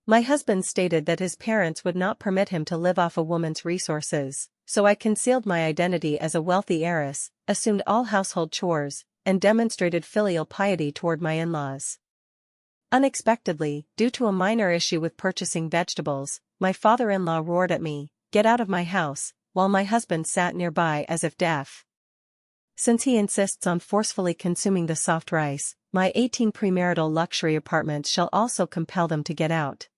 My husband stated that his parents would not permit him to live off a woman's resources, so I concealed my identity as a wealthy heiress, assumed all household chores, and demonstrated filial piety toward my in-laws. Unexpectedly, due to a minor issue with purchasing vegetables, my father-in-law roared at me, "Get out of my house," while my husband sat nearby as if deaf. Since he insists on forcefully consuming the soft rice, my 18 pre-marital luxury apartments shall also compel them to get out.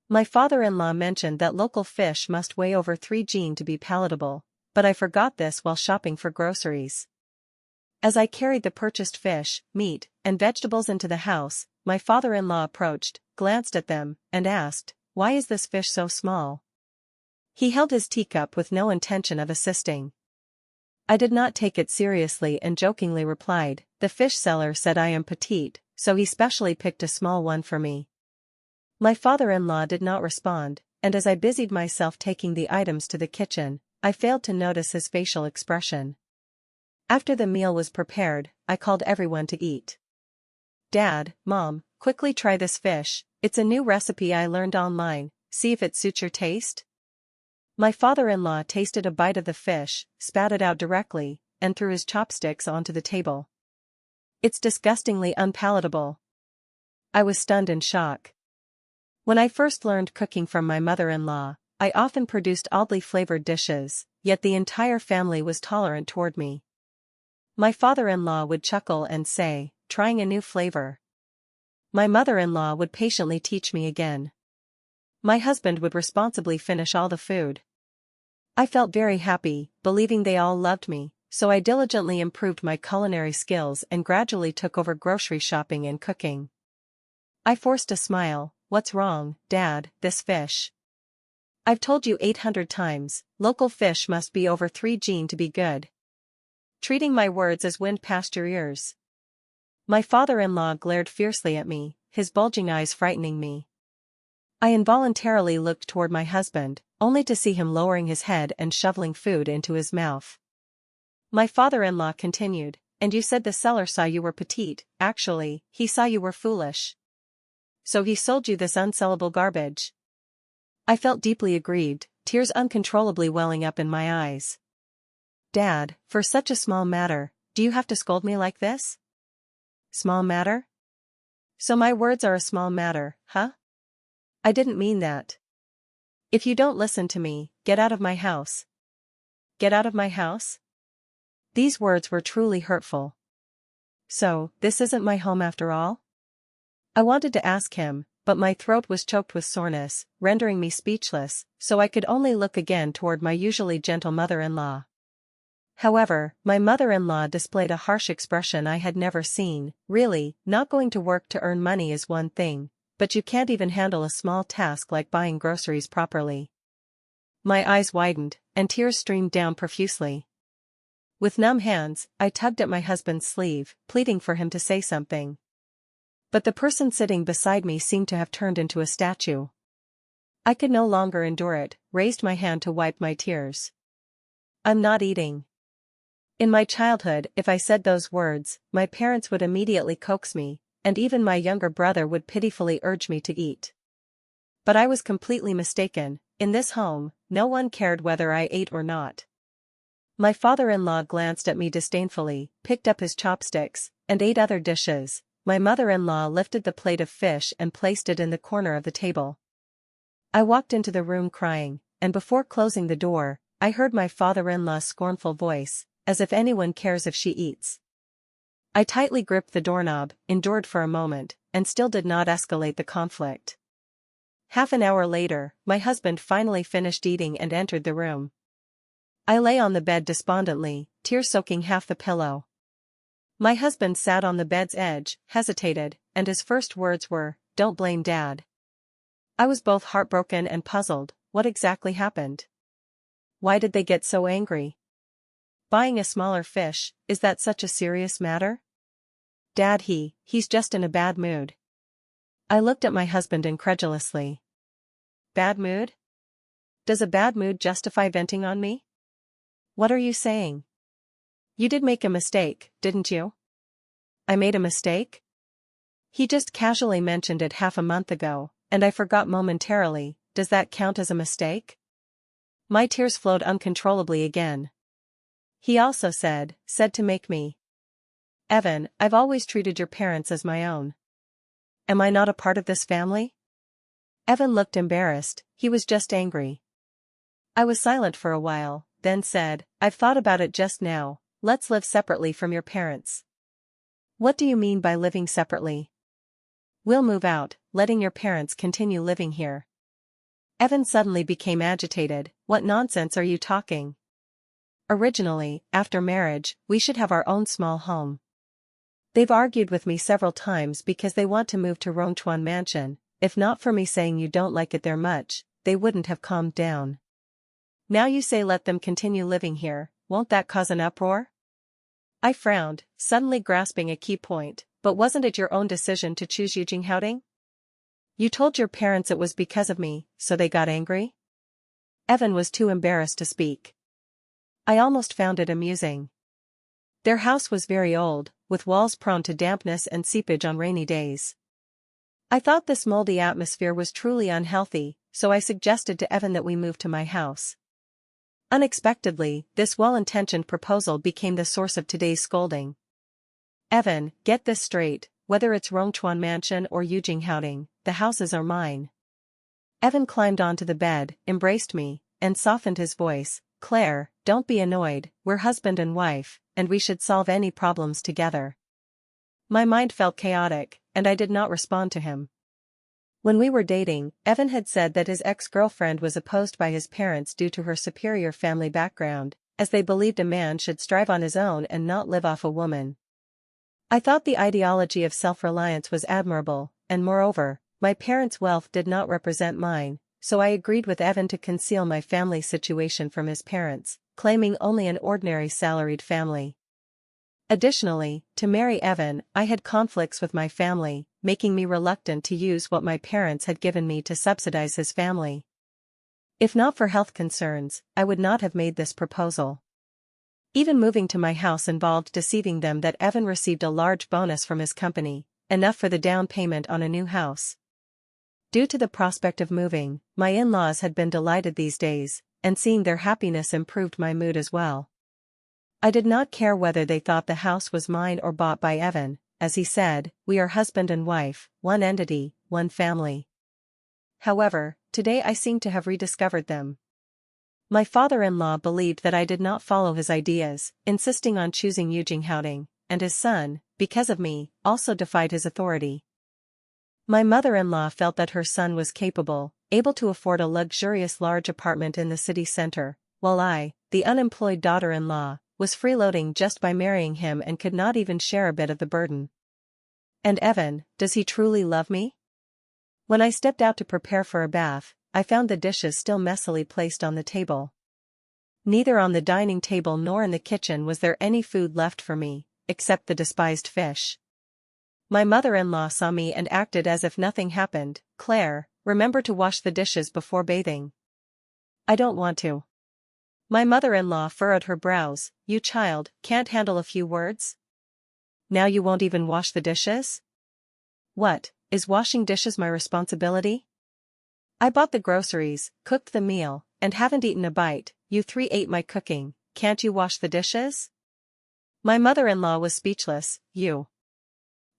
My father-in-law mentioned that local fish must weigh over 3 g to be palatable, but I forgot this while shopping for groceries. As I carried the purchased fish, meat, and vegetables into the house, my father-in-law approached, glanced at them, and asked, "Why is this fish so small?" He held his teacup with no intention of assisting. I did not take it seriously and jokingly replied, "The fish seller said I am petite, so he specially picked a small one for me." My father-in-law did not respond, and as I busied myself taking the items to the kitchen, I failed to notice his facial expression. After the meal was prepared, I called everyone to eat. "Dad, Mom, quickly try this fish, it's a new recipe I learned online, see if it suits your taste." My father-in-law tasted a bite of the fish, spat it out directly, and threw his chopsticks onto the table. "It's disgustingly unpalatable." I was stunned in shock. When I first learned cooking from my mother-in-law, I often produced oddly flavored dishes, yet the entire family was tolerant toward me. My father-in-law would chuckle and say, "Trying a new flavor." My mother-in-law would patiently teach me again. My husband would responsibly finish all the food. I felt very happy, believing they all loved me, so I diligently improved my culinary skills and gradually took over grocery shopping and cooking. I forced a smile. "What's wrong, Dad, this fish? I've told you 800 times, local fish must be over 3 g to be good. Treating my words as wind past your ears." My father-in-law glared fiercely at me, his bulging eyes frightening me. I involuntarily looked toward my husband, only to see him lowering his head and shoveling food into his mouth. My father-in-law continued, "And you said the seller saw you were petite, actually, he saw you were foolish. So he sold you this unsellable garbage." I felt deeply aggrieved, tears uncontrollably welling up in my eyes. "Dad, for such a small matter, do you have to scold me like this?" Small matter? So my words are a small matter, huh? I didn't mean that. If you don't listen to me, get out of my house. Get out of my house? These words were truly hurtful. So, this isn't my home after all? I wanted to ask him, but my throat was choked with soreness, rendering me speechless, so I could only look again toward my usually gentle mother-in-law. However, my mother-in-law displayed a harsh expression I had never seen. "Really, not going to work to earn money is one thing, but you can't even handle a small task like buying groceries properly." My eyes widened, and tears streamed down profusely. With numb hands, I tugged at my husband's sleeve, pleading for him to say something. But the person sitting beside me seemed to have turned into a statue. I could no longer endure it, raised my hand to wipe my tears. "I'm not eating." In my childhood, if I said those words, my parents would immediately coax me, and even my younger brother would pitifully urge me to eat. But I was completely mistaken. In this home, no one cared whether I ate or not. My father-in-law glanced at me disdainfully, picked up his chopsticks, and ate other dishes. My mother-in-law lifted the plate of fish and placed it in the corner of the table. I walked into the room crying, and before closing the door, I heard my father-in-law's scornful voice, "As if anyone cares if she eats." I tightly gripped the doorknob, endured for a moment, and still did not escalate the conflict. Half an hour later, my husband finally finished eating and entered the room. I lay on the bed despondently, tears soaking half the pillow. My husband sat on the bed's edge, hesitated, and his first words were, "Don't blame Dad." I was both heartbroken and puzzled. What exactly happened? Why did they get so angry? Buying a smaller fish, is that such a serious matter? Dad, he's just in a bad mood. I looked at my husband incredulously. Bad mood? Does a bad mood justify venting on me? What are you saying? You did make a mistake, didn't you? I made a mistake? He just casually mentioned it half a month ago, And I forgot momentarily, does that count as a mistake? My tears flowed uncontrollably again. He also said to make me. Evan, I've always treated your parents as my own. Am I not a part of this family? Evan looked embarrassed, he was just angry. I was silent for a while, then said, I've thought about it just now, let's live separately from your parents. What do you mean by living separately? We'll move out, letting your parents continue living here. Evan suddenly became agitated, what nonsense are you talking? Originally, after marriage, we should have our own small home. They've argued with me several times because they want to move to Rongchuan Mansion. If not for me saying you don't like it there much, they wouldn't have calmed down. Now you say let them continue living here, won't that cause an uproar? I frowned, suddenly grasping a key point, but wasn't it your own decision to choose Yijinghouding? You told your parents it was because of me, so they got angry? Evan was too embarrassed to speak. I almost found it amusing. Their house was very old, with walls prone to dampness and seepage on rainy days. I thought this moldy atmosphere was truly unhealthy, so I suggested to Evan that we move to my house. Unexpectedly, this well-intentioned proposal became the source of today's scolding. Evan, get this straight, whether it's Rongchuan Mansion or Yijinghouding, the houses are mine. Evan climbed onto the bed, embraced me, and softened his voice. Claire, don't be annoyed, we're husband and wife, and we should solve any problems together. My mind felt chaotic, and I did not respond to him. When we were dating, Evan had said that his ex-girlfriend was opposed by his parents due to her superior family background, as they believed a man should strive on his own and not live off a woman. I thought the ideology of self-reliance was admirable, and moreover, my parents' wealth did not represent mine, so I agreed with Evan to conceal my family situation from his parents, claiming only an ordinary salaried family. Additionally, to marry Evan, I had conflicts with my family, making me reluctant to use what my parents had given me to subsidize his family. If not for health concerns, I would not have made this proposal. Even moving to my house involved deceiving them that Evan received a large bonus from his company, enough for the down payment on a new house. Due to the prospect of moving, my in-laws had been delighted these days, and seeing their happiness improved my mood as well. I did not care whether they thought the house was mine or bought by Evan, as he said, we are husband and wife, one entity, one family. However, today I seemed to have rediscovered them. My father-in-law believed that I did not follow his ideas, insisting on choosing Yijinghouding, and his son, because of me, also defied his authority. My mother-in-law felt that her son was capable, able to afford a luxurious large apartment in the city center, while I, the unemployed daughter-in-law, was freeloading just by marrying him and could not even share a bit of the burden. And Evan, does he truly love me? When I stepped out to prepare for a bath, I found the dishes still messily placed on the table. Neither on the dining table nor in the kitchen was there any food left for me, except the despised fish. My mother-in-law saw me and acted as if nothing happened. Claire, remember to wash the dishes before bathing. I don't want to. My mother-in-law furrowed her brows. You child, can't handle a few words? Now you won't even wash the dishes? What, is washing dishes my responsibility? I bought the groceries, cooked the meal, and haven't eaten a bite. You three ate my cooking, can't you wash the dishes? My mother-in-law was speechless.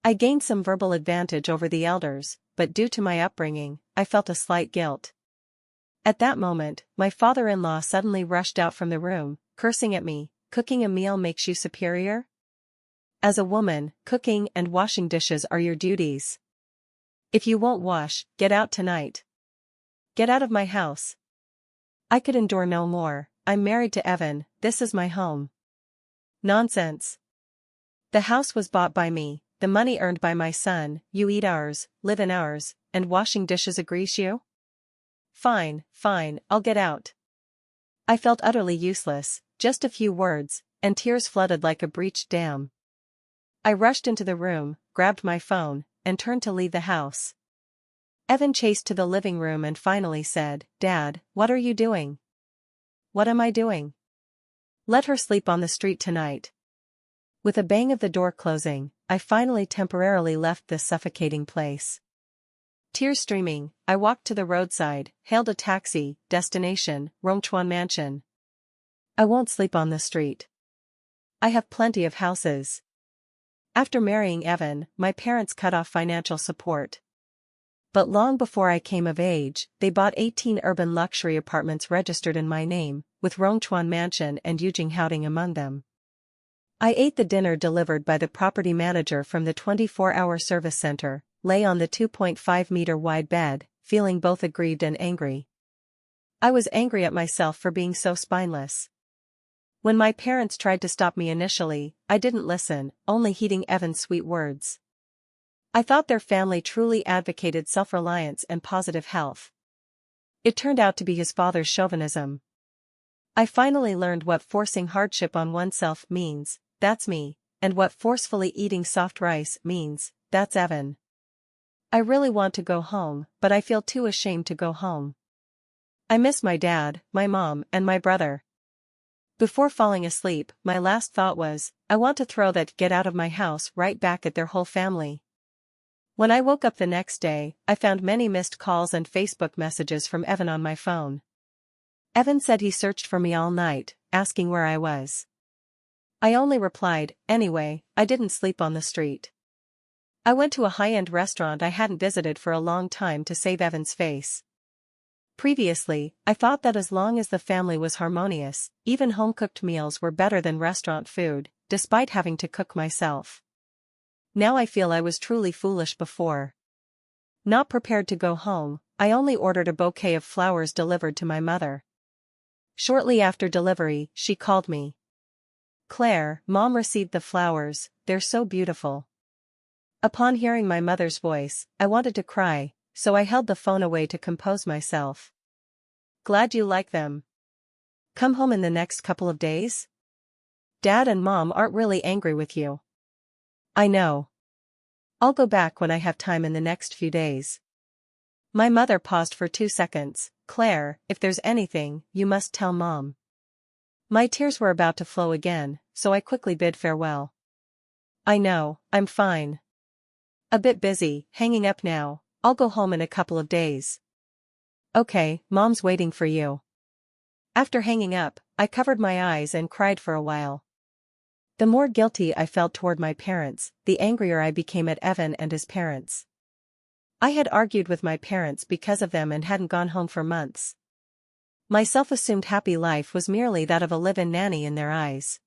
I gained some verbal advantage over the elders, but due to my upbringing, I felt a slight guilt. At that moment, my father-in-law suddenly rushed out from the room, cursing at me. Cooking a meal makes you superior? As a woman, cooking and washing dishes are your duties. If you won't wash, get out tonight. Get out of my house. I could endure no more. I'm married to Evan, this is my home. Nonsense. The house was bought by me, the money earned by my son, you eat ours, live in ours, and washing dishes agrees you? Fine, I'll get out. I felt utterly useless, just a few words, and tears flooded like a breached dam. I rushed into the room, grabbed my phone, and turned to leave the house. Evan chased to the living room and finally said, Dad, what are you doing? What am I doing? Let her sleep on the street tonight. With a bang of the door closing, I finally temporarily left this suffocating place. Tears streaming, I walked to the roadside, hailed a taxi, destination, Rongchuan Mansion. I won't sleep on the street. I have plenty of houses. After marrying Evan, my parents cut off financial support. But long before I came of age, they bought 18 urban luxury apartments registered in my name, with Rongchuan Mansion and Yujing Haoding among them. I ate the dinner delivered by the property manager from the 24-hour service center, lay on the 2.5-meter wide bed, feeling both aggrieved and angry. I was angry at myself for being so spineless. When my parents tried to stop me initially, I didn't listen, only heeding Evan's sweet words. I thought their family truly advocated self-reliance and positive health. It turned out to be his father's chauvinism. I finally learned what forcing hardship on oneself means, that's me, and what forcefully eating soft rice means, that's Evan. I really want to go home, but I feel too ashamed to go home. I miss my dad, my mom, and my brother. Before falling asleep, my last thought was, I want to throw that get out of my house right back at their whole family. When I woke up the next day, I found many missed calls and Facebook messages from Evan on my phone. Evan said he searched for me all night, asking where I was. I only replied, anyway, I didn't sleep on the street. I went to a high-end restaurant I hadn't visited for a long time to save Evan's face. Previously, I thought that as long as the family was harmonious, even home-cooked meals were better than restaurant food, despite having to cook myself. Now I feel I was truly foolish before. Not prepared to go home, I only ordered a bouquet of flowers delivered to my mother. Shortly after delivery, she called me. Claire, Mom received the flowers, they're so beautiful. Upon hearing my mother's voice, I wanted to cry, so I held the phone away to compose myself. Glad you like them. Come home in the next couple of days? Dad and Mom aren't really angry with you. I know. I'll go back when I have time in the next few days. My mother paused for 2 seconds. Claire, if there's anything, you must tell Mom. My tears were about to flow again, so I quickly bid farewell. I know, I'm fine. A bit busy, hanging up now. I'll go home in a couple of days. Okay, Mom's waiting for you. After hanging up, I covered my eyes and cried for a while. The more guilty I felt toward my parents, the angrier I became at Evan and his parents. I had argued with my parents because of them and hadn't gone home for months. My self-assumed happy life was merely that of a live-in nanny in their eyes.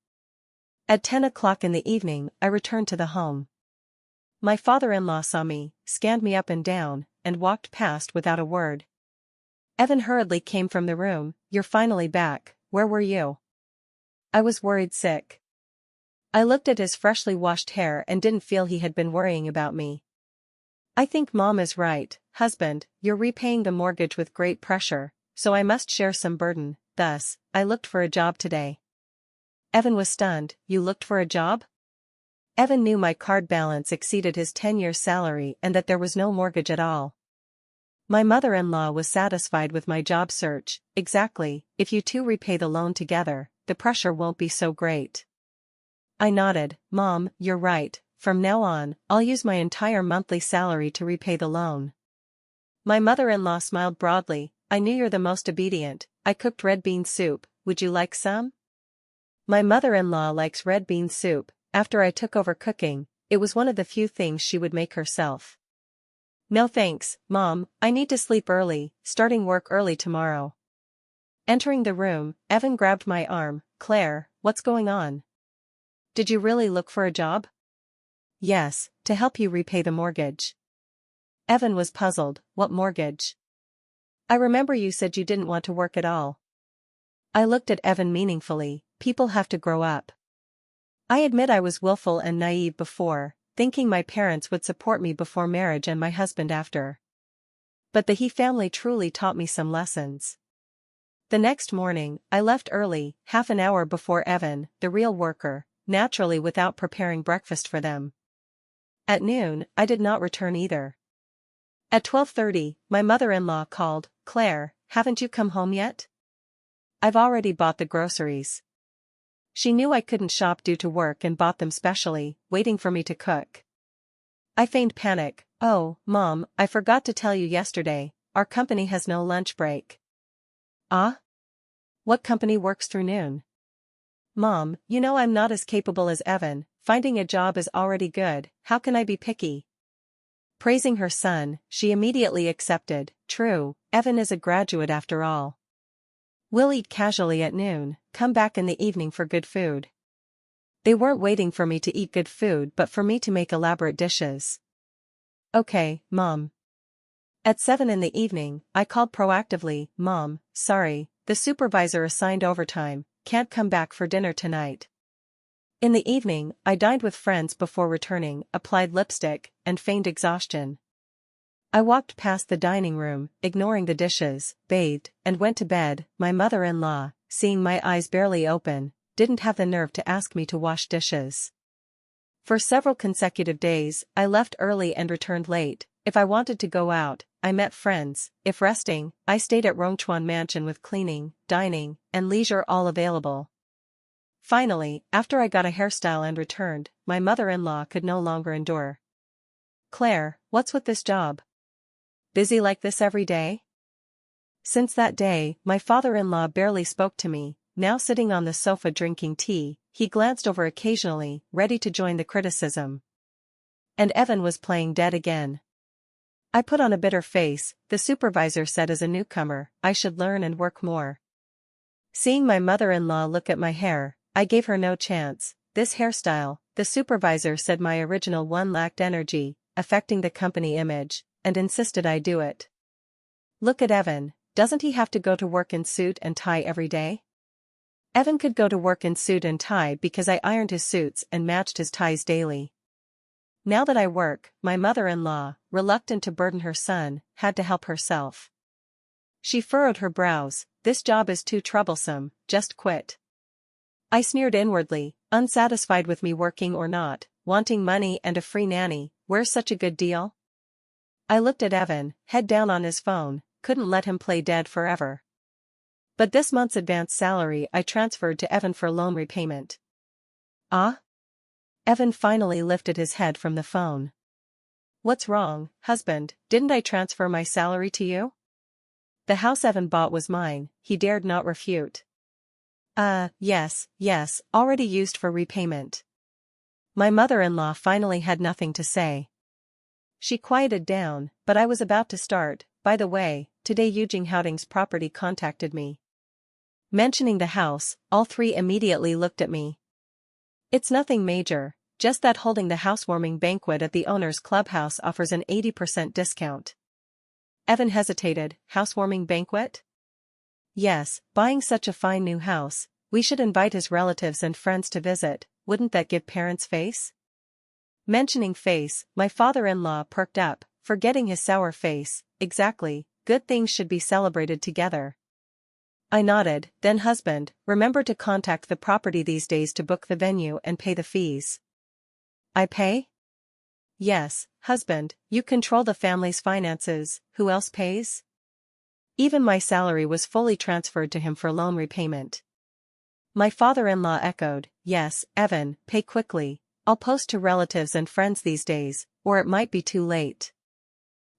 At 10 o'clock in the evening, I returned to the home. My father-in-law saw me, scanned me up and down, and walked past without a word. Evan hurriedly came from the room. You're finally back, where were you? I was worried sick. I looked at his freshly washed hair and didn't feel he had been worrying about me. I think Mom is right, husband, you're repaying the mortgage with great pressure, so I must share some burden, thus, I looked for a job today. Evan was stunned. You looked for a job? Evan knew my card balance exceeded his 10-year salary and that there was no mortgage at all. My mother-in-law was satisfied with my job search. Exactly, if you two repay the loan together, the pressure won't be so great. I nodded. Mom, you're right, from now on, I'll use my entire monthly salary to repay the loan. My mother-in-law smiled broadly. I knew you're the most obedient. I cooked red bean soup, would you like some? My mother-in-law likes red bean soup. After I took over cooking, it was one of the few things she would make herself. No thanks, Mom, I need to sleep early, starting work early tomorrow. Entering the room, Evan grabbed my arm. Claire, what's going on? Did you really look for a job? Yes, to help you repay the mortgage. Evan was puzzled. What mortgage? I remember you said you didn't want to work at all. I looked at Evan meaningfully. People have to grow up. I admit I was willful and naive before, thinking my parents would support me before marriage and my husband after. But the He family truly taught me some lessons. The next morning, I left early, half an hour before Evan, the real worker, naturally without preparing breakfast for them. At noon, I did not return either. At 12:30, my mother-in-law called. Claire, haven't you come home yet? I've already bought the groceries. She knew I couldn't shop due to work and bought them specially, waiting for me to cook. I feigned panic. Oh, Mom, I forgot to tell you yesterday, our company has no lunch break. Ah? What company works through noon? Mom, you know I'm not as capable as Evan, finding a job is already good, how can I be picky? Praising her son, she immediately accepted, true, Evan is a graduate after all. We'll eat casually at noon, come back in the evening for good food. They weren't waiting for me to eat good food but for me to make elaborate dishes. Okay, Mom. At 7 in the evening, I called proactively, Mom, sorry, the supervisor assigned overtime, can't come back for dinner tonight. In the evening, I dined with friends before returning, applied lipstick, and feigned exhaustion. I walked past the dining room, ignoring the dishes, bathed, and went to bed. My mother-in-law, seeing my eyes barely open, didn't have the nerve to ask me to wash dishes. For several consecutive days, I left early and returned late. If I wanted to go out, I met friends. If resting, I stayed at Rongchuan Mansion with cleaning, dining, and leisure all available. Finally, after I got a hairstyle and returned, my mother-in-law could no longer endure. Claire, what's with this job? Busy like this every day? Since that day, my father-in-law barely spoke to me. Now sitting on the sofa drinking tea, he glanced over occasionally, ready to join the criticism. And Evan was playing dead again. I put on a bitter face. The supervisor said as a newcomer, I should learn and work more. Seeing my mother-in-law look at my hair, I gave her no chance. This hairstyle, the supervisor said my original one lacked energy, affecting the company image, and insisted I do it. Look at Evan, doesn't he have to go to work in suit and tie every day? Evan could go to work in suit and tie because I ironed his suits and matched his ties daily. Now that I work, my mother-in-law, reluctant to burden her son, had to help herself. She furrowed her brows, this job is too troublesome, just quit. I sneered inwardly, unsatisfied with me working or not, wanting money and a free nanny, where's such a good deal? I looked at Evan, head down on his phone, couldn't let him play dead forever. But this month's advance salary I transferred to Evan for loan repayment. Ah? Evan finally lifted his head from the phone. What's wrong, husband, didn't I transfer my salary to you? The house Evan bought was mine, he dared not refute. Yes, already used for repayment. My mother-in-law finally had nothing to say. She quieted down, but I was about to start. By the way, today Eugene Houting's property contacted me. Mentioning the house, all three immediately looked at me. It's nothing major, just that holding the housewarming banquet at the owner's clubhouse offers an 80% discount. Evan hesitated, housewarming banquet? Yes, buying such a fine new house, we should invite his relatives and friends to visit, wouldn't that give parents face? Mentioning face, my father-in-law perked up, forgetting his sour face, exactly, good things should be celebrated together. I nodded, then husband, remember to contact the property these days to book the venue and pay the fees. I pay? Yes, husband, you control the family's finances, who else pays? Even my salary was fully transferred to him for loan repayment. My father-in-law echoed, yes, Evan, pay quickly, I'll post to relatives and friends these days, or it might be too late.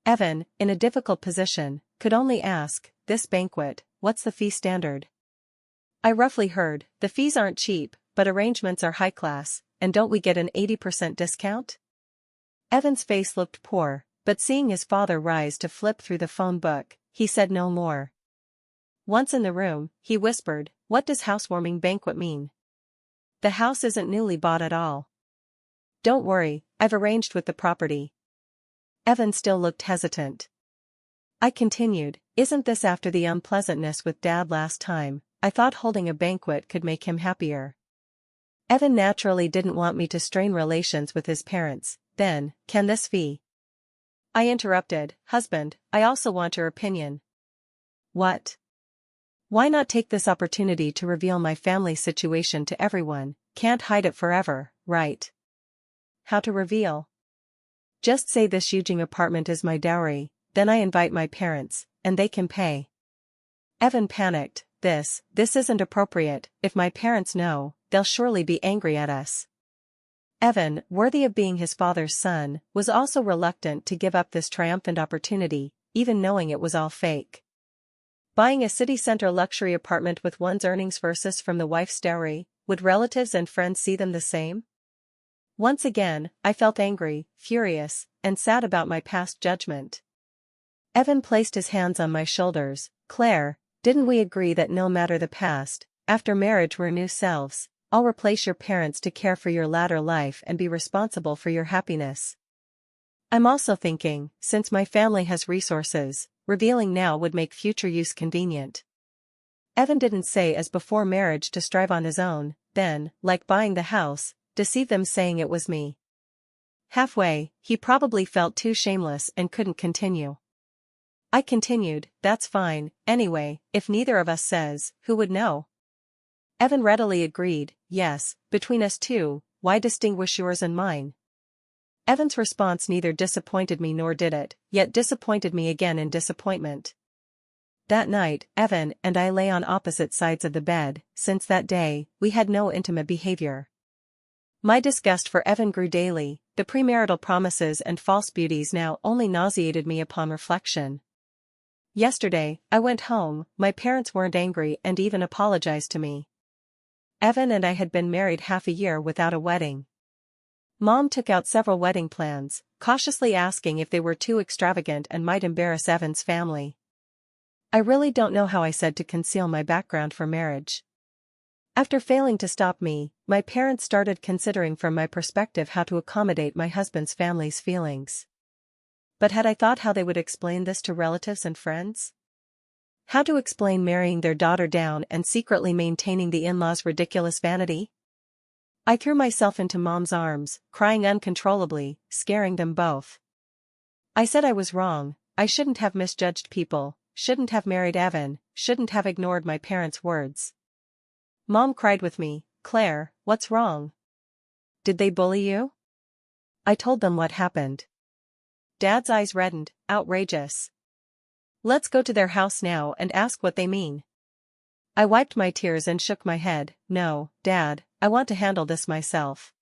Evan, in a difficult position, could only ask, this banquet, what's the fee standard? I roughly heard, the fees aren't cheap, but arrangements are high class, and don't we get an 80% discount? Evan's face looked poor, but seeing his father rise to flip through the phone book, he said no more. Once in the room, he whispered, what does housewarming banquet mean? The house isn't newly bought at all. Don't worry, I've arranged with the property. Evan still looked hesitant. I continued, isn't this after the unpleasantness with Dad last time? I thought holding a banquet could make him happier. Evan naturally didn't want me to strain relations with his parents. Then, can this fee? I interrupted, husband, I also want your opinion. What? Why not take this opportunity to reveal my family situation to everyone? Can't hide it forever, right? How to reveal? Just say this Eugene apartment is my dowry, then I invite my parents, and they can pay. Evan panicked, this isn't appropriate, if my parents know, they'll surely be angry at us. Evan, worthy of being his father's son, was also reluctant to give up this triumphant opportunity, even knowing it was all fake. Buying a city center luxury apartment with one's earnings versus from the wife's dowry, would relatives and friends see them the same? Once again, I felt angry, furious, and sad about my past judgment. Evan placed his hands on my shoulders. Claire, didn't we agree that no matter the past, after marriage we're new selves? I'll replace your parents to care for your latter life and be responsible for your happiness. I'm also thinking, since my family has resources, revealing now would make future use convenient. Evan didn't say as before marriage to strive on his own, then, like buying the house, deceive them saying it was me. Halfway, he probably felt too shameless and couldn't continue. I continued, that's fine, anyway, if neither of us says, who would know? Evan readily agreed, yes, between us two, why distinguish yours and mine? Evan's response neither disappointed me nor did it, yet disappointed me again in disappointment. That night, Evan and I lay on opposite sides of the bed. Since that day, we had no intimate behavior. My disgust for Evan grew daily. The premarital promises and false beauties now only nauseated me upon reflection. Yesterday, I went home, my parents weren't angry and even apologized to me. Evan and I had been married half a year without a wedding. Mom took out several wedding plans, cautiously asking if they were too extravagant and might embarrass Evan's family. I really don't know how I said to conceal my background for marriage. After failing to stop me, my parents started considering from my perspective how to accommodate my husband's family's feelings. But had I thought how they would explain this to relatives and friends? How to explain marrying their daughter down and secretly maintaining the in-laws' ridiculous vanity? I threw myself into Mom's arms, crying uncontrollably, scaring them both. I said I was wrong, I shouldn't have misjudged people, shouldn't have married Evan, shouldn't have ignored my parents' words. Mom cried with me, Claire, what's wrong? Did they bully you? I told them what happened. Dad's eyes reddened, outrageous. Let's go to their house now and ask what they mean. I wiped my tears and shook my head. No, Dad, I want to handle this myself.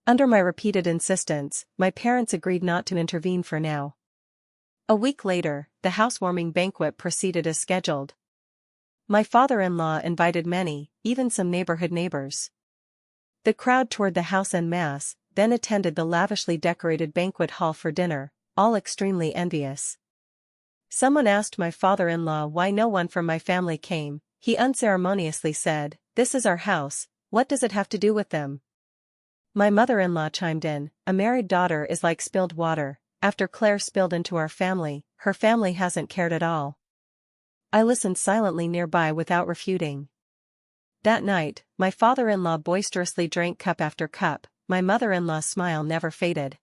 Under my repeated insistence, my parents agreed not to intervene for now. A week later, the housewarming banquet proceeded as scheduled. My father-in-law invited many, even some neighborhood neighbors. The crowd toured the house en masse, then attended the lavishly decorated banquet hall for dinner, all extremely envious. Someone asked my father-in-law why no one from my family came. He unceremoniously said, "This is our house, what does it have to do with them?" My mother-in-law chimed in, "A married daughter is like spilled water, after Claire spilled into our family, her family hasn't cared at all." I listened silently nearby without refuting. That night, my father-in-law boisterously drank cup after cup, my mother-in-law's smile never faded.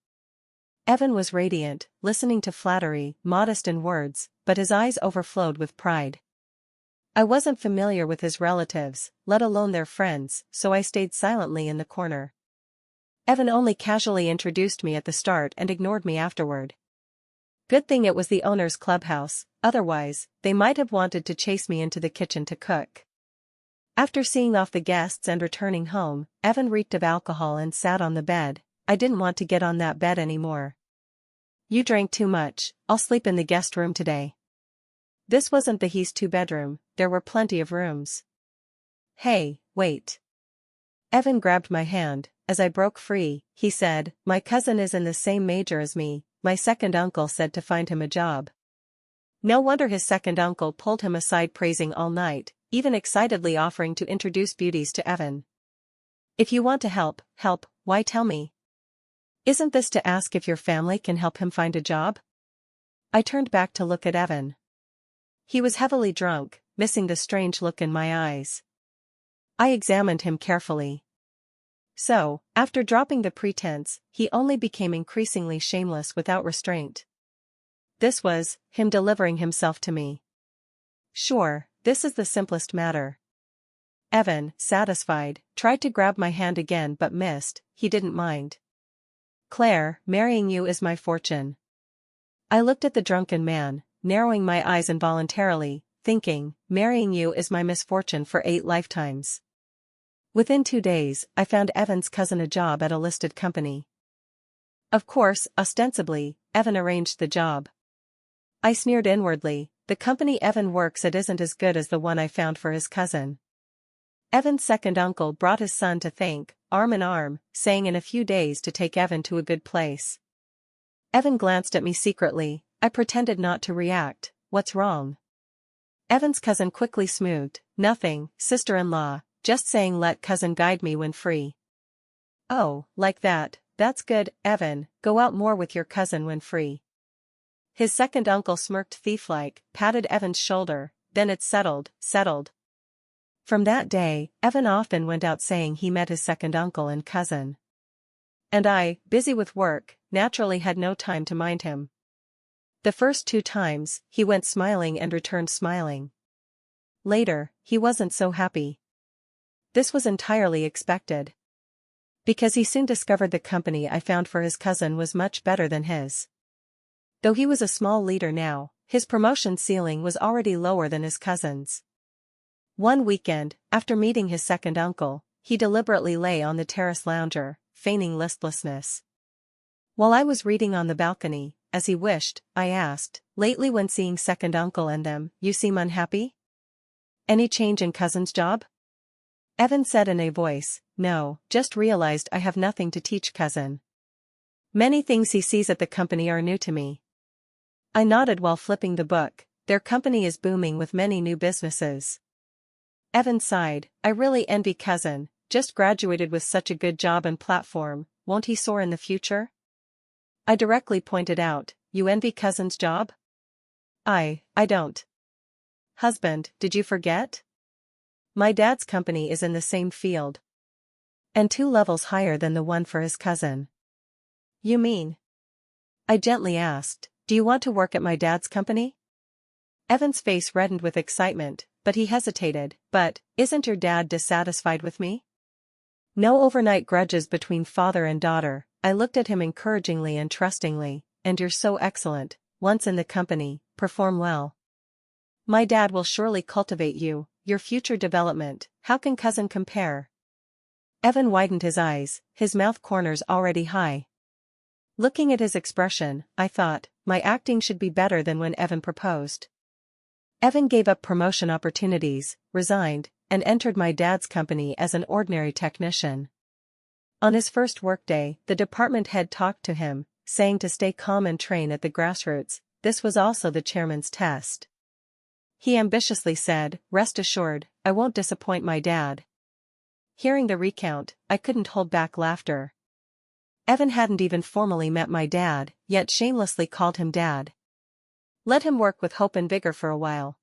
Evan was radiant, listening to flattery, modest in words, but his eyes overflowed with pride. I wasn't familiar with his relatives, let alone their friends, so I stayed silently in the corner. Evan only casually introduced me at the start and ignored me afterward. Good thing it was the owner's clubhouse, otherwise, they might have wanted to chase me into the kitchen to cook. After seeing off the guests and returning home, Evan reeked of alcohol and sat on the bed. I didn't want to get on that bed anymore. "You drank too much, I'll sleep in the guest room today." This wasn't the he's two-bedroom, there were plenty of rooms. "Hey, wait." Evan grabbed my hand. As I broke free, he said, "My cousin is in the same major as me, my second uncle said to find him a job." No wonder his second uncle pulled him aside praising all night, even excitedly offering to introduce beauties to Evan. If you want to help, why tell me? Isn't this to ask if your family can help him find a job? I turned back to look at Evan. He was heavily drunk, missing the strange look in my eyes. I examined him carefully. So, after dropping the pretense, he only became increasingly shameless without restraint. This was, him delivering himself to me. Sure, this is the simplest matter. Evan, satisfied, tried to grab my hand again but missed. He didn't mind. "Claire, marrying you is my fortune." I looked at the drunken man, narrowing my eyes involuntarily, thinking, marrying you is my misfortune for 8 lifetimes. Within 2 days, I found Evan's cousin a job at a listed company. Of course, ostensibly, Evan arranged the job. I sneered inwardly, the company Evan works at isn't as good as the one I found for his cousin. Evan's second uncle brought his son to thank, arm in arm, saying in a few days to take Evan to a good place. Evan glanced at me secretly. I pretended not to react. What's wrong? Evan's cousin quickly smoothed. Nothing, sister-in-law, just saying let cousin guide me when free. Oh, like that, that's good, Evan, go out more with your cousin when free. His second uncle smirked thief-like, patted Evan's shoulder, then it's settled. From that day, Evan often went out saying he met his second uncle and cousin. And I, busy with work, naturally had no time to mind him. The first 2 times, he went smiling and returned smiling. Later, he wasn't so happy. This was entirely expected. Because he soon discovered the company I found for his cousin was much better than his. Though he was a small leader now, his promotion ceiling was already lower than his cousin's. One weekend, after meeting his second uncle, he deliberately lay on the terrace lounger, feigning listlessness. While I was reading on the balcony, as he wished, I asked, lately when seeing second uncle and them, you seem unhappy? Any change in cousin's job? Evan said in a voice, no, just realized I have nothing to teach cousin. Many things he sees at the company are new to me. I nodded while flipping the book. Their company is booming with many new businesses. Evan sighed, I really envy cousin, just graduated with such a good job and platform, won't he soar in the future? I directly pointed out, you envy cousin's job? I don't. Husband, did you forget? My dad's company is in the same field. And 2 levels higher than the one for his cousin. You mean? I gently asked, do you want to work at my dad's company? Evan's face reddened with excitement, but he hesitated, but, isn't your dad dissatisfied with me? No overnight grudges between father and daughter. I looked at him encouragingly and trustingly, and you're so excellent, once in the company, perform well. My dad will surely cultivate you, your future development, how can cousin compare? Evan widened his eyes, his mouth corners already high. Looking at his expression, I thought, my acting should be better than when Evan proposed. Evan gave up promotion opportunities, resigned, and entered my dad's company as an ordinary technician. On his first workday, the department head talked to him, saying to stay calm and train at the grassroots. This was also the chairman's test. He ambitiously said, rest assured, I won't disappoint my dad. Hearing the recount, I couldn't hold back laughter. Evan hadn't even formally met my dad, yet shamelessly called him dad. Let him work with hope and vigor for a while.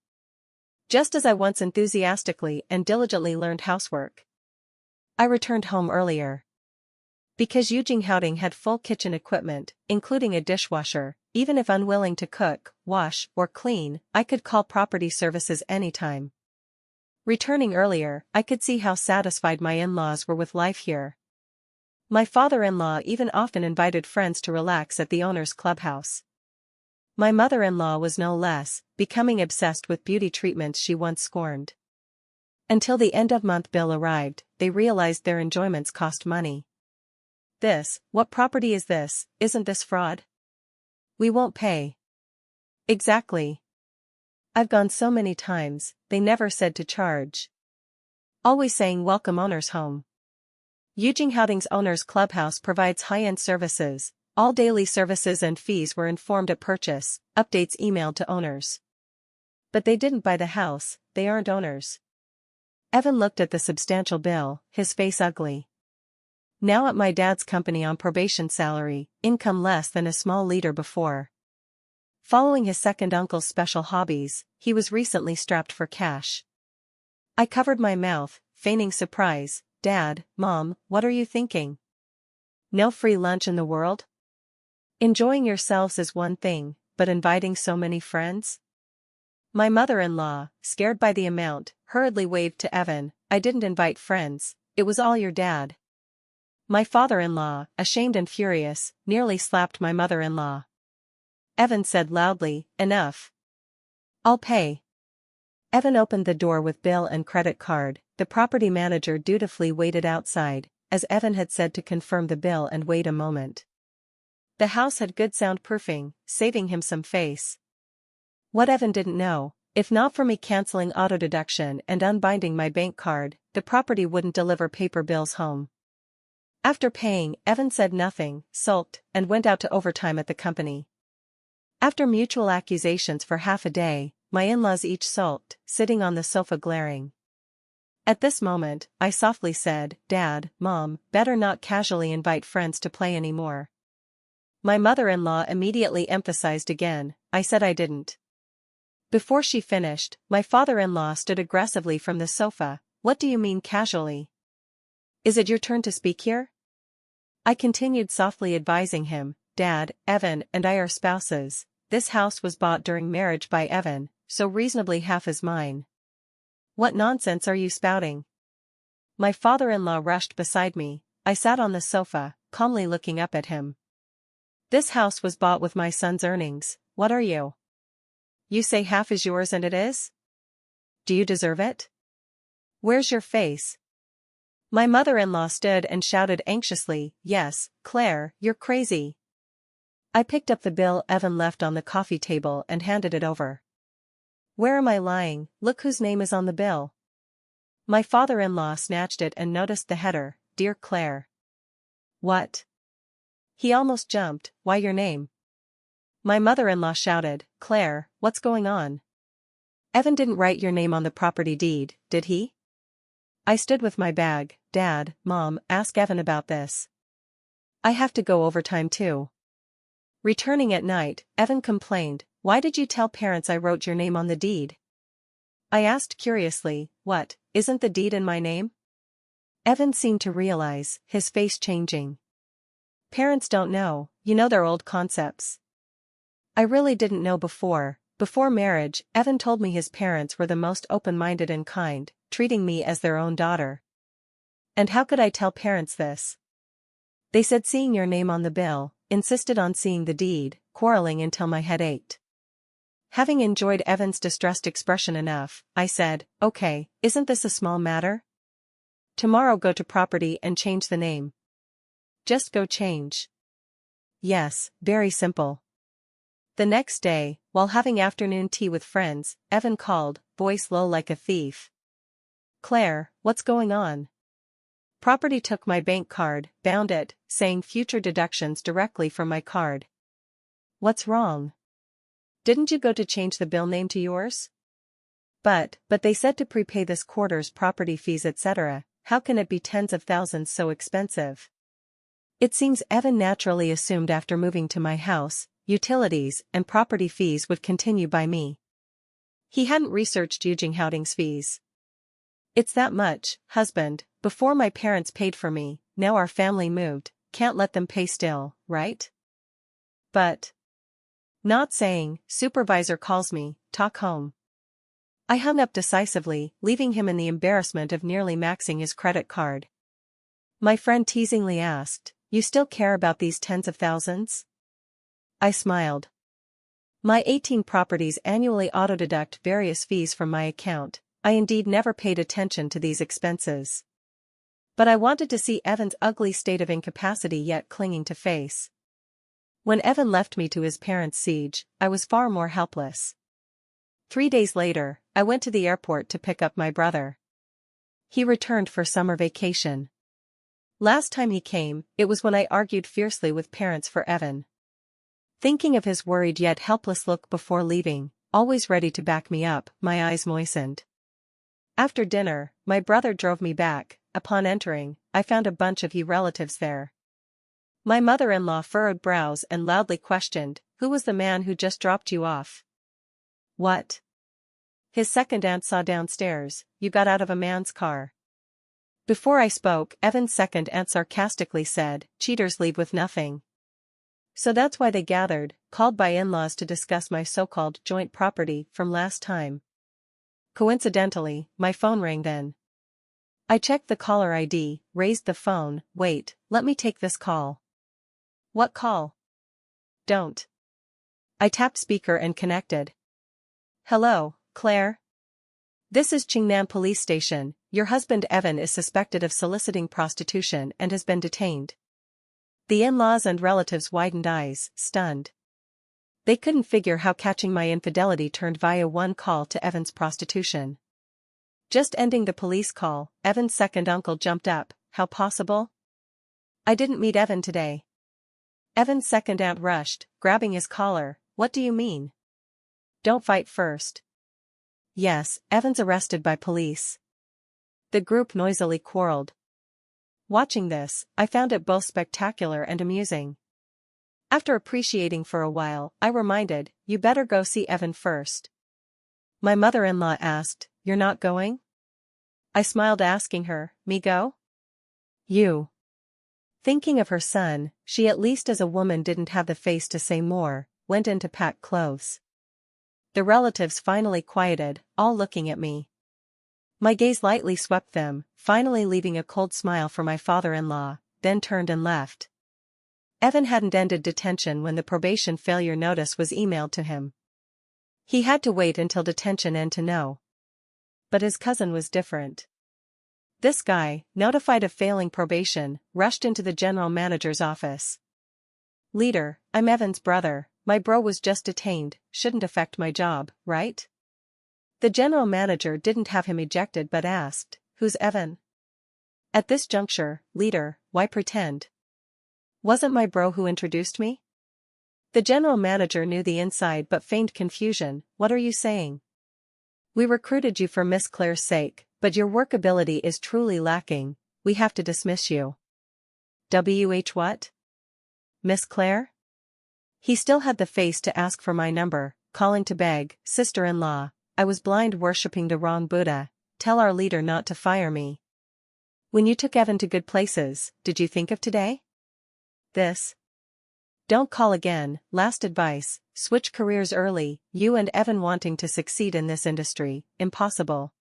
Just as I once enthusiastically and diligently learned housework. I returned home earlier. Because Eugene Houting had full kitchen equipment, including a dishwasher, even if unwilling to cook, wash, or clean, I could call property services anytime. Returning earlier, I could see how satisfied my in-laws were with life here. My father-in-law even often invited friends to relax at the owner's clubhouse. My mother-in-law was no less, becoming obsessed with beauty treatments she once scorned. Until the end-of-month bill arrived, they realized their enjoyments cost money. What property is this, isn't this fraud? We won't pay. Exactly. I've gone so many times, they never said to charge. Always saying welcome owners home. Eugene Houting's owner's clubhouse provides high-end services. All daily services and fees were informed at purchase, updates emailed to owners. But they didn't buy the house, they aren't owners. Evan looked at the substantial bill, his face ugly. Now at my dad's company on probation salary, income less than a small leader before. Following his second uncle's special hobbies, he was recently strapped for cash. I covered my mouth, feigning surprise. Dad, Mom, what are you thinking? No free lunch in the world? Enjoying yourselves is one thing, but inviting so many friends? My mother-in-law, scared by the amount, hurriedly waved to Evan, I didn't invite friends, it was all your dad. My father-in-law, ashamed and furious, nearly slapped my mother-in-law. Evan said loudly, enough. I'll pay. Evan opened the door with bill and credit card, the property manager dutifully waited outside, as Evan had said to confirm the bill and wait a moment. The house had good soundproofing, saving him some face. What Evan didn't know, if not for me canceling auto deduction and unbinding my bank card, the property wouldn't deliver paper bills home. After paying, Evan said nothing, sulked, and went out to overtime at the company. After mutual accusations for half a day, my in-laws each sulked, sitting on the sofa glaring. At this moment, I softly said, "Dad, Mom, better not casually invite friends to play anymore." My mother-in-law immediately emphasized again, "I said I didn't." Before she finished, my father-in-law stood aggressively from the sofa. "What do you mean casually? Is it your turn to speak here?" I continued softly advising him, "Dad, Evan and I are spouses. This house was bought during marriage by Evan, so reasonably half is mine. What nonsense are you spouting?" My father-in-law rushed beside me. I sat on the sofa, calmly looking up at him. "This house was bought with my son's earnings. What are you? You say half is yours and it is? Do you deserve it? Where's your face?" My mother-in-law stood and shouted anxiously, "Yes, Claire, you're crazy." I picked up the bill Evan left on the coffee table and handed it over. "Where am I lying? Look whose name is on the bill." My father-in-law snatched it and noticed the header, "Dear Claire." "What?" He almost jumped. "Why your name?" My mother-in-law shouted, "Claire, what's going on? Evan didn't write your name on the property deed, did he?" I stood with my bag. "Dad, Mom, ask Evan about this. I have to go overtime too." Returning at night, Evan complained, "Why did you tell parents I wrote your name on the deed?" I asked curiously, "What, isn't the deed in my name?" Evan seemed to realize, his face changing. "Parents don't know, you know their old concepts." I really didn't know before. Before marriage, Evan told me his parents were the most open-minded and kind, treating me as their own daughter. And how could I tell parents this? They said seeing your name on the bill, insisted on seeing the deed, quarreling until my head ached. Having enjoyed Evan's distressed expression enough, I said, "Okay, isn't this a small matter? Tomorrow go to property and change the name. Just go change." "Yes, very simple." The next day, while having afternoon tea with friends, Evan called, voice low like a thief. "Claire, what's going on? Property took my bank card, bound it, saying future deductions directly from my card." "What's wrong? Didn't you go to change the bill name to yours?" But they said to prepay this quarter's property fees etc. How can it be tens of thousands so expensive?" It seems Evan naturally assumed after moving to my house, utilities and property fees would continue by me. He hadn't researched Eugene Houting's fees. "It's that much, husband, before my parents paid for me, now our family moved, can't let them pay still, right?" "But..." Not saying, supervisor calls me, talk home. I hung up decisively, leaving him in the embarrassment of nearly maxing his credit card. My friend teasingly asked, "You still care about these tens of thousands?" I smiled. My 18 properties annually auto-deduct various fees from my account. I indeed never paid attention to these expenses. But I wanted to see Evan's ugly state of incapacity yet clinging to face. When Evan left me to his parents' siege, I was far more helpless. 3 days later, I went to the airport to pick up my brother. He returned for summer vacation. Last time he came, it was when I argued fiercely with parents for Evan. Thinking of his worried yet helpless look before leaving, always ready to back me up, my eyes moistened. After dinner, my brother drove me back. Upon entering, I found a bunch of relatives there. My mother-in-law furrowed brows and loudly questioned, "Who was the man who just dropped you off?" "What?" "His second aunt saw downstairs, you got out of a man's car." Before I spoke, Evan's second aunt sarcastically said, "Cheaters leave with nothing." So that's why they gathered, called by in-laws to discuss my so-called joint property from last time. Coincidentally, my phone rang then. I checked the caller ID, raised the phone. "Wait, let me take this call." "What call?" "Don't." I tapped speaker and connected. "Hello, Claire? This is Qingnan Police Station. Your husband Evan is suspected of soliciting prostitution and has been detained. The in-laws and relatives widened eyes, stunned. They couldn't figure how catching my infidelity turned via one call to Evan's prostitution. Just ending the police call, Evan's second uncle jumped up. How possible? I didn't meet Evan today. Evan's second aunt rushed, grabbing his collar. What do you mean? Don't fight first. Yes, Evan's arrested by police. The group noisily quarreled. Watching this, I found it both spectacular and amusing. After appreciating for a while, I reminded, you better go see Evan first. My mother-in-law asked, you're not going? I smiled asking her, me go? You. Thinking of her son, she at least as a woman didn't have the face to say more, went in to pack clothes. The relatives finally quieted, all looking at me. My gaze lightly swept them, finally leaving a cold smile for my father-in-law, then turned and left. Evan hadn't ended detention when the probation failure notice was emailed to him. He had to wait until detention end to know. But his cousin was different. This guy, notified of failing probation, rushed into the general manager's office. Leader, I'm Evan's brother, my bro was just detained, shouldn't affect my job, right? The general manager didn't have him ejected but asked, who's Evan? At this juncture, leader, why pretend? Wasn't my bro who introduced me? The general manager knew the inside but feigned confusion. What are you saying? We recruited you for Miss Claire's sake, but your workability is truly lacking, we have to dismiss you. What? Miss Claire? He still had the face to ask for my number, calling to beg, sister-in-law, I was blind worshipping the wrong Buddha, tell our leader not to fire me. When you took Evan to good places, did you think of today? This? Don't call again, last advice, switch careers early, you and Evan wanting to succeed in this industry, impossible.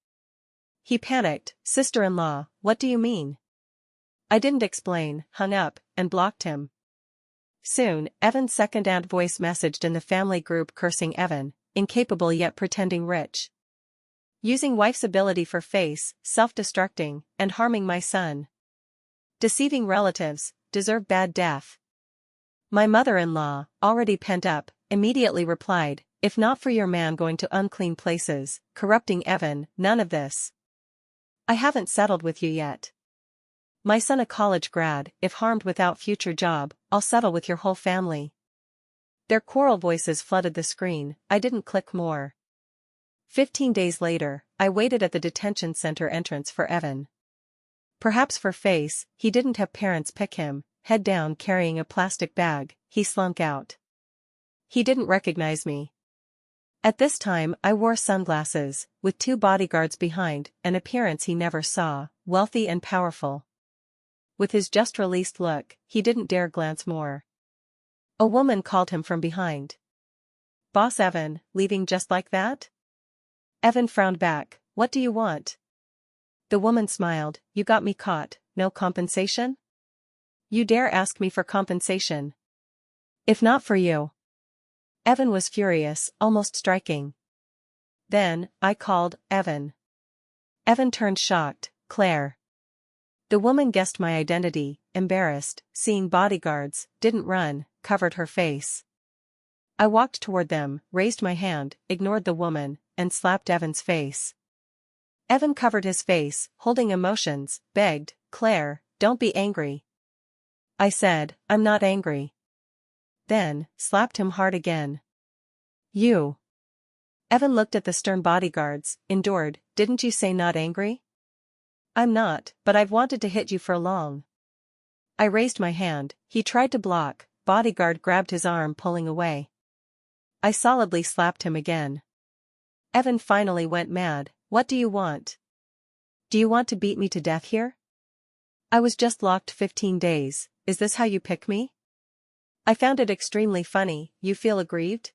He panicked, sister-in-law, what do you mean? I didn't explain, hung up, and blocked him. Soon, Evan's second aunt voice messaged in the family group cursing Evan, incapable yet pretending rich. Using wife's ability for face, self-destructing, and harming my son. Deceiving relatives, deserve bad death. My mother-in-law, already pent up, immediately replied, if not for your man going to unclean places, corrupting Evan, none of this. I haven't settled with you yet. My son a college grad, if harmed without future job, I'll settle with your whole family. Their quarrel voices flooded the screen, I didn't click more. 15 days later, I waited at the detention center entrance for Evan. Perhaps for face, he didn't have parents pick him, head down carrying a plastic bag, he slunk out. He didn't recognize me. At this time I wore sunglasses, with 2 bodyguards behind, an appearance he never saw, wealthy and powerful. With his just-released look, he didn't dare glance more. A woman called him from behind. Boss Evan, leaving just like that? Evan frowned back, what do you want? The woman smiled, you got me caught, no compensation? You dare ask me for compensation? If not for you. Evan was furious, almost striking. Then, I called, Evan. Evan turned shocked, Claire. The woman guessed my identity, embarrassed, seeing bodyguards, didn't run, covered her face. I walked toward them, raised my hand, ignored the woman, and slapped Evan's face. Evan covered his face, holding emotions, begged, Claire, don't be angry. I said, I'm not angry. Then, slapped him hard again. You. Evan looked at the stern bodyguards, endured, didn't you say not angry? I'm not, but I've wanted to hit you for long. I raised my hand, he tried to block, bodyguard grabbed his arm pulling away. I solidly slapped him again. Evan finally went mad, what do you want? Do you want to beat me to death here? I was just locked 15 days, is this how you pick me? I found it extremely funny, you feel aggrieved?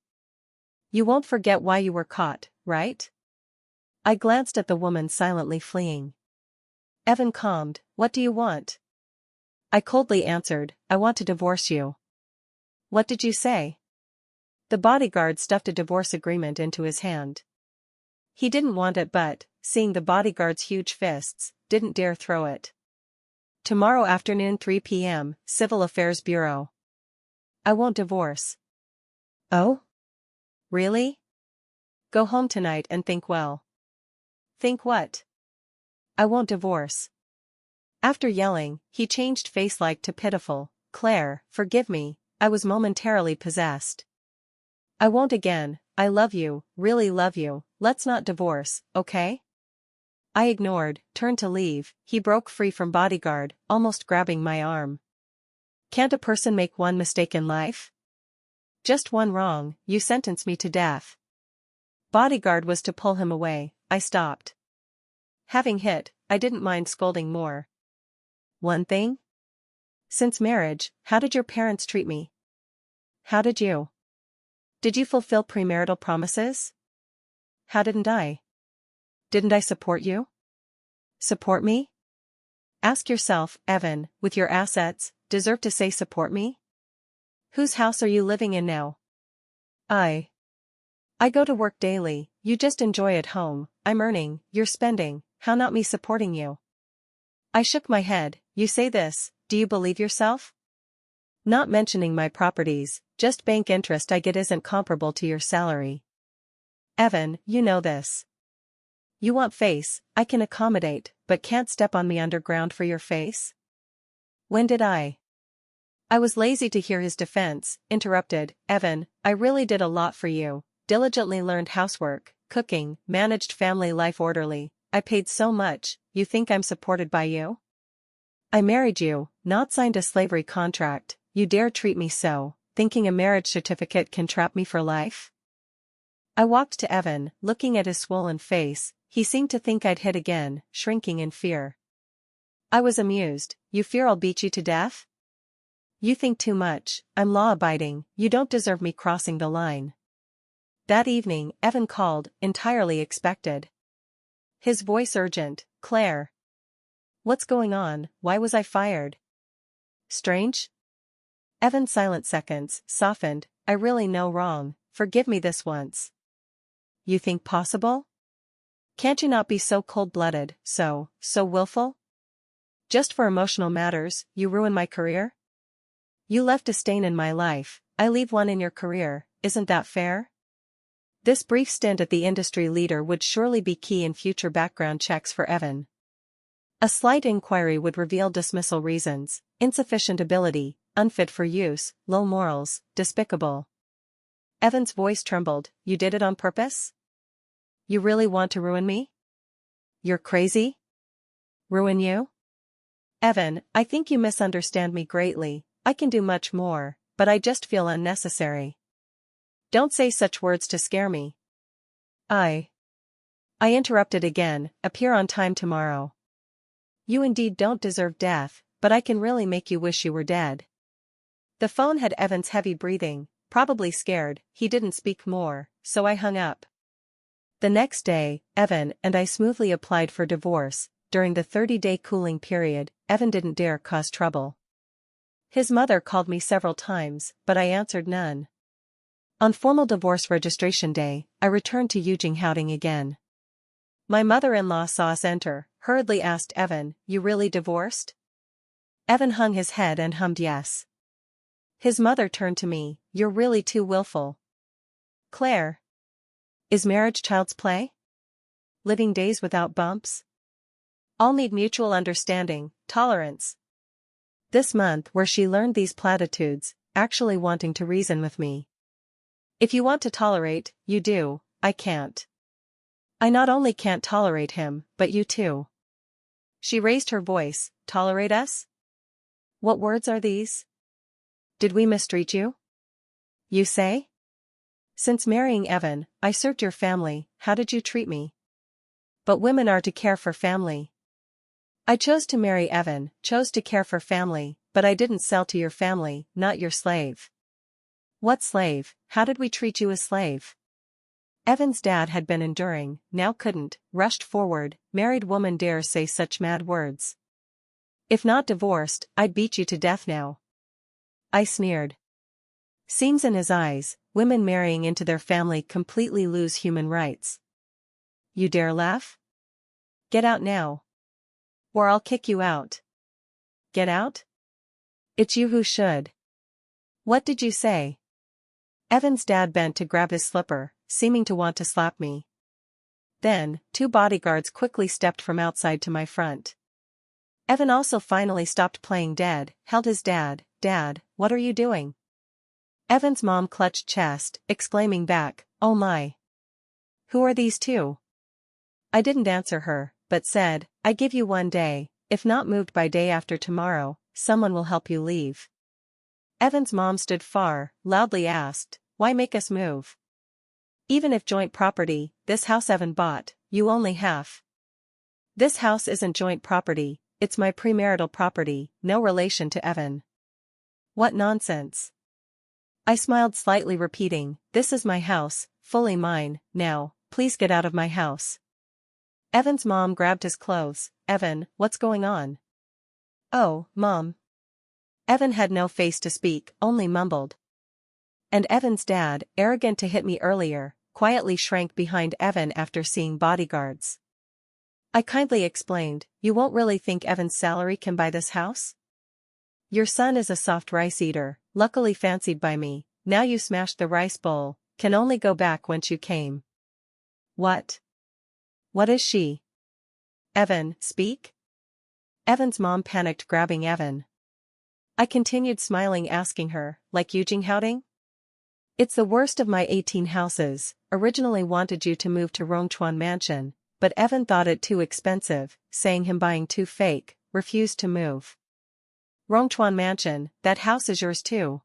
You won't forget why you were caught, right? I glanced at the woman silently fleeing. Evan calmed, what do you want? I coldly answered, I want to divorce you. What did you say? The bodyguard stuffed a divorce agreement into his hand. He didn't want it but, seeing the bodyguard's huge fists, didn't dare throw it. Tomorrow afternoon 3 p.m., Civil Affairs Bureau. I won't divorce. Oh? Really? Go home tonight and think well. Think what? I won't divorce. After yelling, he changed face-like to pitiful. Claire, forgive me, I was momentarily possessed. I won't again, I love you, really love you, let's not divorce, okay? I ignored, turned to leave, he broke free from bodyguard, almost grabbing my arm. Can't a person make one mistake in life? Just one wrong, you sentence me to death. Bodyguard was to pull him away, I stopped. Having hit, I didn't mind scolding more. One thing? Since marriage, how did your parents treat me? How did you? Did you fulfill premarital promises? How didn't I? Didn't I support you? Support me? Ask yourself, Evan, with your assets, deserve to say support me? Whose house are you living in now? I go to work daily, you just enjoy at home, I'm earning, you're spending, how not me supporting you? I shook my head, you say this, do you believe yourself? Not mentioning my properties, just bank interest I get isn't comparable to your salary. Evan, you know this. You want face, I can accommodate, but can't step on me underground for your face? When did I? I was lazy to hear his defense, interrupted, Evan, I really did a lot for you, diligently learned housework, cooking, managed family life orderly, I paid so much, you think I'm supported by you? I married you, not signed a slavery contract, you dare treat me so, thinking a marriage certificate can trap me for life? I walked to Evan, looking at his swollen face, he seemed to think I'd hit again, shrinking in fear. I was amused, you fear I'll beat you to death? You think too much, I'm law-abiding, you don't deserve me crossing the line. That evening, Evan called, entirely expected. His voice urgent, Claire. What's going on, why was I fired? Strange? Evan's silent seconds, softened, I really know wrong, forgive me this once. You think possible? Can't you not be so cold-blooded, so willful? Just for emotional matters, you ruin my career? You left a stain in my life, I leave one in your career, isn't that fair? This brief stint at the industry leader would surely be key in future background checks for Evan. A slight inquiry would reveal dismissal reasons, insufficient ability, unfit for use, low morals, despicable. Evan's voice trembled, you did it on purpose? You really want to ruin me? You're crazy? Ruin you? Evan, I think you misunderstand me greatly, I can do much more, but I just feel unnecessary. Don't say such words to scare me. I interrupted again, appear on time tomorrow. You indeed don't deserve death, but I can really make you wish you were dead. The phone had Evan's heavy breathing, probably scared, he didn't speak more, so I hung up. The next day, Evan and I smoothly applied for divorce. During the 30-day cooling period, Evan didn't dare cause trouble. His mother called me several times, but I answered none. On formal divorce registration day, I returned to Eugene again. My mother-in-law saw us enter, hurriedly asked Evan, you really divorced? Evan hung his head and hummed yes. His mother turned to me, you're really too willful. Claire. Is marriage child's play? Living days without bumps? All need mutual understanding, tolerance. This month where she learned these platitudes, actually wanting to reason with me. If you want to tolerate, you do, I can't. I not only can't tolerate him, but you too. She raised her voice, tolerate us? What words are these? Did we mistreat you? You say? Since marrying Evan, I served your family, how did you treat me? But women are to care for family. I chose to marry Evan, chose to care for family, but I didn't sell to your family, not your slave. What slave? How did we treat you as slave? Evan's dad had been enduring, now couldn't, rushed forward, married woman dares say such mad words. If not divorced, I'd beat you to death now. I sneered. Seems in his eyes, women marrying into their family completely lose human rights. You dare laugh? Get out now. Or I'll kick you out. Get out? It's you who should. What did you say? Evan's dad bent to grab his slipper, seeming to want to slap me. Then, two bodyguards quickly stepped from outside to my front. Evan also finally stopped playing dead, held his dad. Dad, what are you doing? Evan's mom clutched chest, exclaiming back, oh my. Who are these two? I didn't answer her, but said, I give you 1 day, if not moved by day after tomorrow, someone will help you leave. Evan's mom stood far, loudly asked, why make us move? Even if joint property, this house Evan bought, you only half. This house isn't joint property, it's my premarital property, no relation to Evan. What nonsense. I smiled slightly, repeating, this is my house, fully mine, now, please get out of my house. Evan's mom grabbed his clothes. Evan, what's going on? Oh, Mom. Evan had no face to speak, only mumbled. And Evan's dad, arrogant to hit me earlier, quietly shrank behind Evan after seeing bodyguards. I kindly explained, you won't really think Evan's salary can buy this house? Your son is a soft rice eater, luckily fancied by me, now you smashed the rice bowl, can only go back whence you came. What? What is she? Evan, speak? Evan's mom panicked, grabbing Evan. I continued smiling, asking her, like Eugene Houting? It's the worst of my 18 houses, originally wanted you to move to Rongchuan Mansion, but Evan thought it too expensive, saying him buying too fake, refused to move. Rongchuan Mansion, that house is yours too.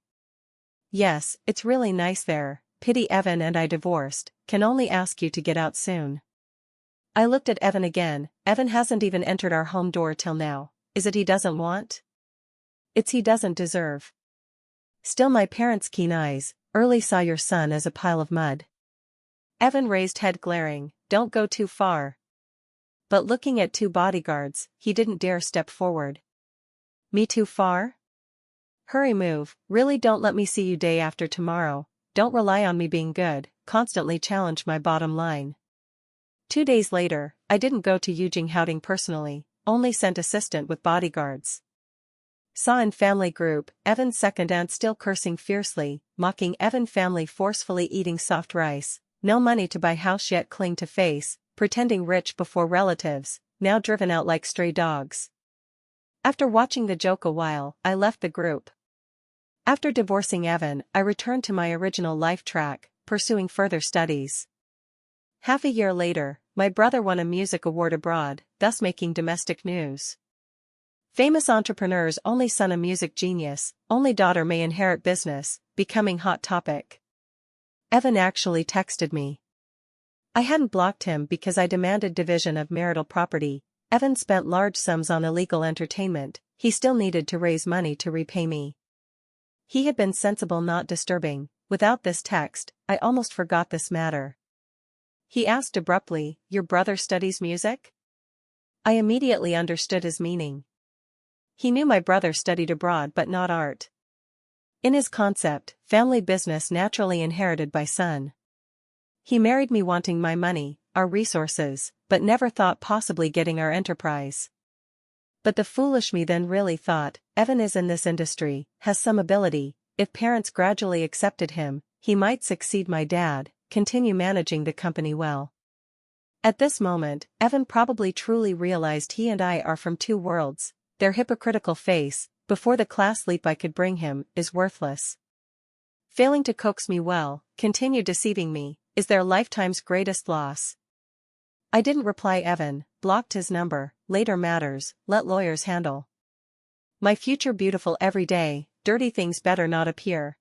Yes, it's really nice there, pity Evan and I divorced, can only ask you to get out soon. I looked at Evan again. Evan hasn't even entered our home door till now. Is it he doesn't want? It's he doesn't deserve. Still, my parents' keen eyes early saw your son as a pile of mud. Evan raised head, glaring, don't go too far. But looking at two bodyguards, he didn't dare step forward. Me too far? Hurry, move, really don't let me see you day after tomorrow, don't rely on me being good, constantly challenge my bottom line. 2 days later, I didn't go to Eugene Houting personally, only sent assistant with bodyguards. Saw in family group, Evan's second aunt still cursing fiercely, mocking Evan family forcefully eating soft rice, no money to buy house yet cling to face, pretending rich before relatives, now driven out like stray dogs. After watching the joke a while, I left the group. After divorcing Evan, I returned to my original life track, pursuing further studies. Half a year later, my brother won a music award abroad, thus making domestic news. Famous entrepreneur's only son a music genius, only daughter may inherit business, becoming hot topic. Evan actually texted me. I hadn't blocked him because I demanded division of marital property. Evan spent large sums on illegal entertainment, he still needed to raise money to repay me. He had been sensible, not disturbing. Without this text, I almost forgot this matter. He asked abruptly, your brother studies music? I immediately understood his meaning. He knew my brother studied abroad but not art. In his concept, family business naturally inherited by son. He married me wanting my money, our resources, but never thought possibly getting our enterprise. But the foolish me then really thought, Evan is in this industry, has some ability, if parents gradually accepted him, he might succeed my dad, continue managing the company well. At this moment, Evan probably truly realized he and I are from two worlds, their hypocritical face, before the class leap I could bring him, is worthless. Failing to coax me well, continue deceiving me, is their lifetime's greatest loss. I didn't reply. Evan blocked his number, later matters, let lawyers handle. My future beautiful every day, dirty things better not appear.